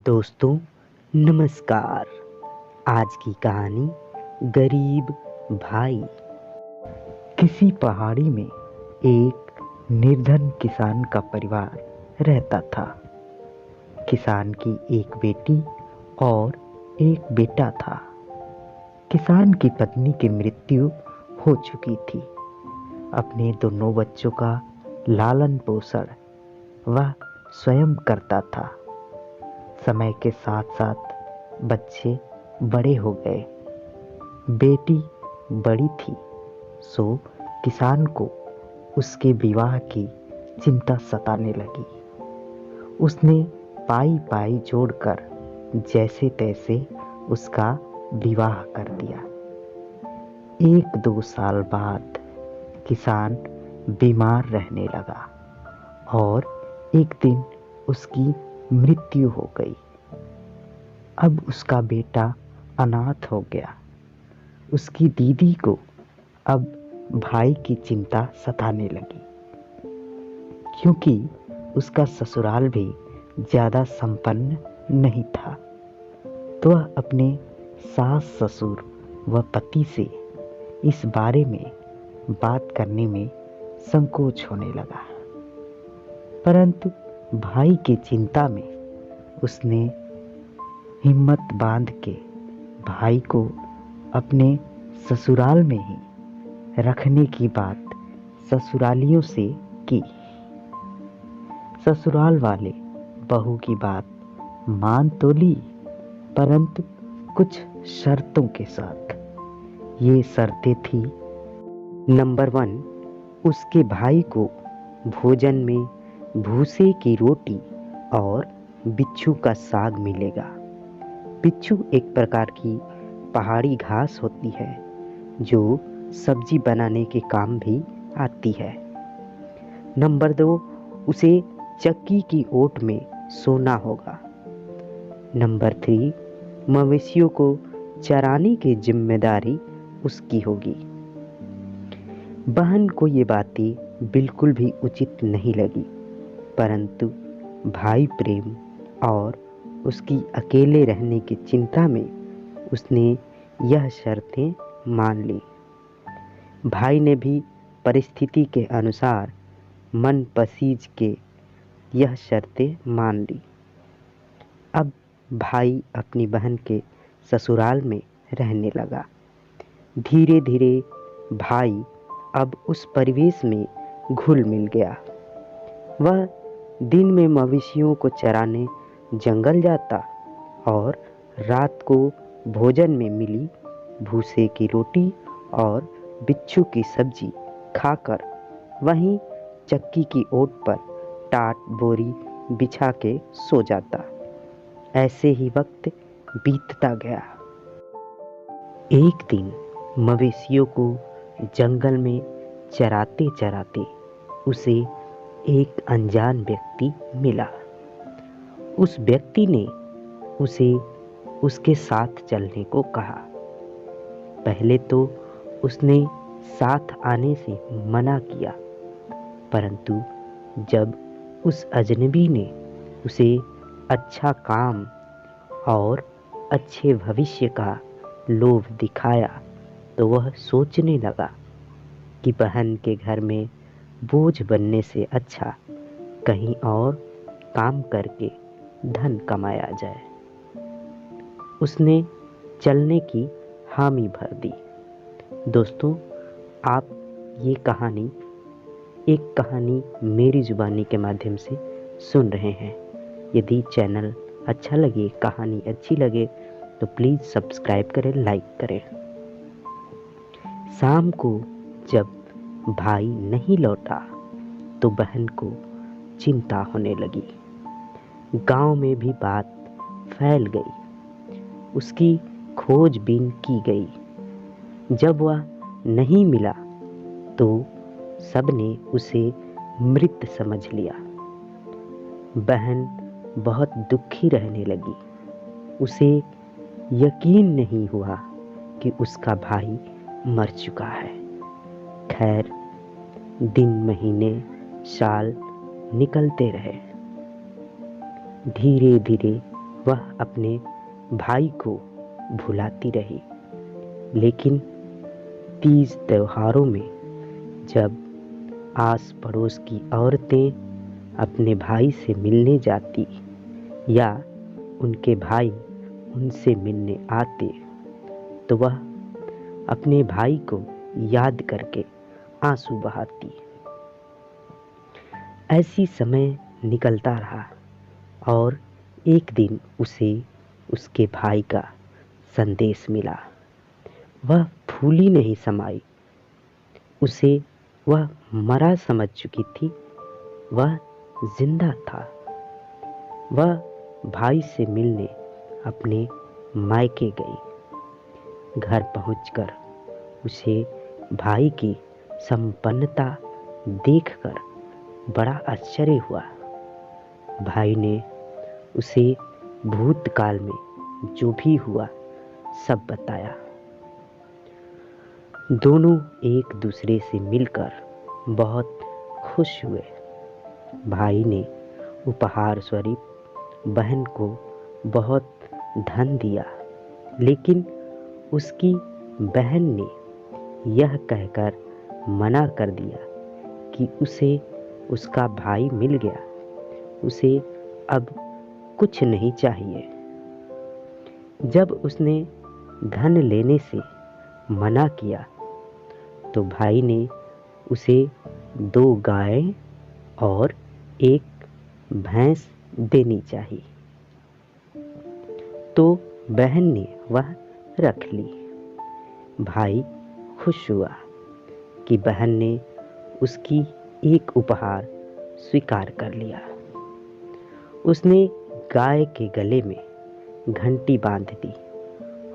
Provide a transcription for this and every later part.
दोस्तों नमस्कार। आज की कहानी गरीब भाई। किसी पहाड़ी में एक निर्धन किसान का परिवार रहता था। किसान की एक बेटी और एक बेटा था। किसान की पत्नी की मृत्यु हो चुकी थी। अपने दोनों बच्चों का लालन पोषण वह स्वयं करता था। समय के साथ साथ बच्चे बड़े हो गए। बेटी बड़ी थी, सो किसान को उसके विवाह की चिंता सताने लगी। उसने पाई पाई जोड़कर जैसे तैसे उसका विवाह कर दिया। 1-2 साल बाद किसान बीमार रहने लगा और एक दिन उसकी मृत्यु हो गई। अब उसका बेटा अनाथ हो गया। उसकी दीदी को अब भाई की चिंता सताने लगी, क्योंकि उसका ससुराल भी ज़्यादा संपन्न नहीं था। तो वह अपने सास ससुर व पति से इस बारे में बात करने में संकोच होने लगा। परंतु भाई की चिंता में उसने हिम्मत बांध के भाई को अपने ससुराल में ही रखने की बात ससुरालियों से की। ससुराल वाले बहू की बात मान तो ली, परंतु कुछ शर्तों के साथ। ये शर्तें थी, नंबर 1, उसके भाई को भोजन में भूसे की रोटी और बिच्छू का साग मिलेगा। बिच्छू एक प्रकार की पहाड़ी घास होती है जो सब्जी बनाने के काम भी आती है। नंबर 2, उसे चक्की की ओट में सोना होगा। नंबर 3, मवेशियों को चराने की जिम्मेदारी उसकी होगी। बहन को ये बातें बिल्कुल भी उचित नहीं लगी, परंतु भाई प्रेम और उसकी अकेले रहने की चिंता में उसने यह शर्तें मान ली। भाई ने भी परिस्थिति के अनुसार मन पसीज के यह शर्तें मान ली। अब भाई अपनी बहन के ससुराल में रहने लगा। धीरे धीरे भाई अब उस परिवेश में घुल मिल गया। वह दिन में मवेशियों को चराने जंगल जाता और रात को भोजन में मिली भूसे की रोटी और बिच्छू की सब्जी खाकर वहीं चक्की की ओट पर टाट बोरी बिछा के सो जाता। ऐसे ही वक्त बीतता गया। एक दिन मवेशियों को जंगल में चराते चराते उसे एक अनजान व्यक्ति मिला। उस व्यक्ति ने उसे उसके साथ चलने को कहा। पहले तो उसने साथ आने से मना किया, परंतु जब उस अजनबी ने उसे अच्छा काम और अच्छे भविष्य का लोभ दिखाया तो वह सोचने लगा कि बहन के घर में बोझ बनने से अच्छा कहीं और काम करके धन कमाया जाए। उसने चलने की हामी भर दी। दोस्तों, आप ये एक कहानी मेरी जुबानी के माध्यम से सुन रहे हैं। यदि चैनल अच्छा लगे, कहानी अच्छी लगे तो प्लीज़ सब्सक्राइब करें, लाइक करें। शाम को जब भाई नहीं लौटा तो बहन को चिंता होने लगी। गांव में भी बात फैल गई। उसकी खोजबीन की गई। जब वह नहीं मिला तो सबने उसे मृत समझ लिया। बहन बहुत दुखी रहने लगी। उसे यकीन नहीं हुआ कि उसका भाई मर चुका है। खैर, दिन महीने साल निकलते रहे। धीरे धीरे वह अपने भाई को भुलाती रही। लेकिन तीज त्योहारों में जब आस पड़ोस की औरतें अपने भाई से मिलने जाती या उनके भाई उनसे मिलने आते, तो वह अपने भाई को याद करके आंसू बहाती। ऐसी समय निकलता रहा और एक दिन उसे उसके भाई का संदेश मिला। वह फूली नहीं समाई, उसे वह मरा समझ चुकी थी, वह जिंदा था। वह भाई से मिलने अपने मायके गई। घर पहुंचकर उसे भाई की संपन्नता देखकर बड़ा आश्चर्य हुआ। भाई ने उसे भूतकाल में जो भी हुआ सब बताया। दोनों एक दूसरे से मिलकर बहुत खुश हुए। भाई ने उपहार स्वरूप बहन को बहुत धन दिया, लेकिन उसकी बहन ने यह कहकर मना कर दिया कि उसे उसका भाई मिल गया, उसे अब कुछ नहीं चाहिए। जब उसने धन लेने से मना किया तो भाई ने उसे 2 गायें और 1 भैंस देनी चाहिए। तो बहन ने वह रख ली। भाई खुश हुआ कि बहन ने उसकी एक उपहार स्वीकार कर लिया। उसने गाय के गले में घंटी बांध दी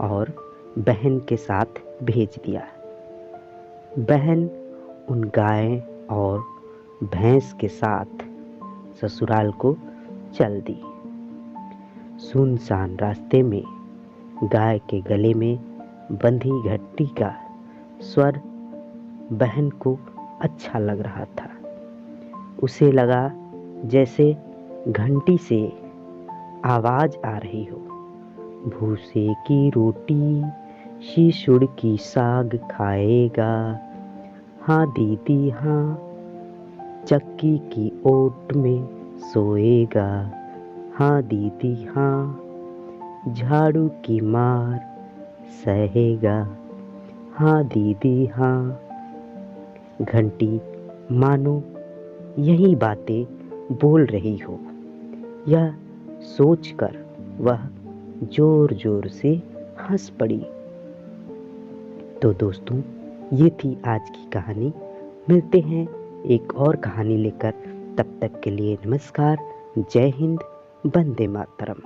और बहन के साथ भेज दिया। बहन उन गाय और भैंस के साथ ससुराल को चल दी। सुनसान रास्ते में गाय के गले में बंधी घंटी का स्वर बहन को अच्छा लग रहा था। उसे लगा जैसे घंटी से आवाज आ रही हो, भूसे की रोटी शीशुड़ की साग खाएगा, हाँ दीदी हाँ, चक्की की ओट में सोएगा, हाँ दीदी हाँ, झाड़ू की मार सहेगा, हाँ दीदी हाँ। घंटी मानो यही बातें बोल रही हो, यह सोचकर वह जोर जोर से हंस पड़ी। तो दोस्तों, ये थी आज की कहानी। मिलते हैं एक और कहानी लेकर। तब तक के लिए नमस्कार, जय हिंद, वंदे मातरम।